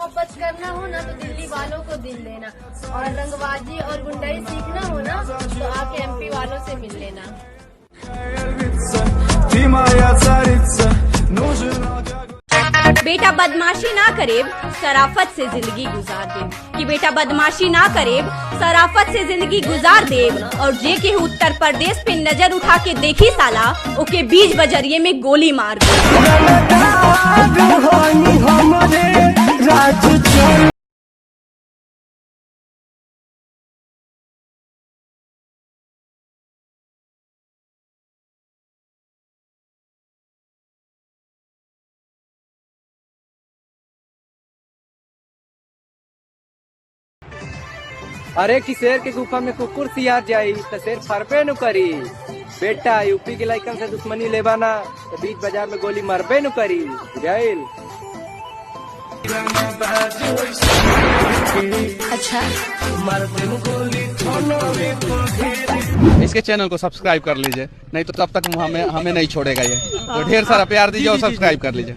मोहब्बत करना हो ना तो दिल्ली वालों को दिल देना, और रंगबाजी और गुंडाई सीखना हो ना तो आके एमपी वालों से मिल लेना। बेटा बदमाशी ना करे, शराफत से जिंदगी गुजार दे। कि बेटा बदमाशी ना करे, शराफत से जिंदगी गुजार दे। और जे के उत्तर प्रदेश पे नजर उठा के देखी साला, ओके बीच बजरिए में गोली मार दे। अरे कि शेर के गुफा में कुकुर सियार जाई तो शेर फरबे न करी। बेटा यूपी के लाइकन से दुश्मनी लेबाना तो बीच बाजार में गोली मरबे न करी। जाइल अच्छा, इसके चैनल को सब्सक्राइब कर लीजिए, नहीं तो तब तक हमें नहीं छोड़ेगा ये। तो ढेर सारा प्यार दीजिए और सब्सक्राइब कर लीजिए।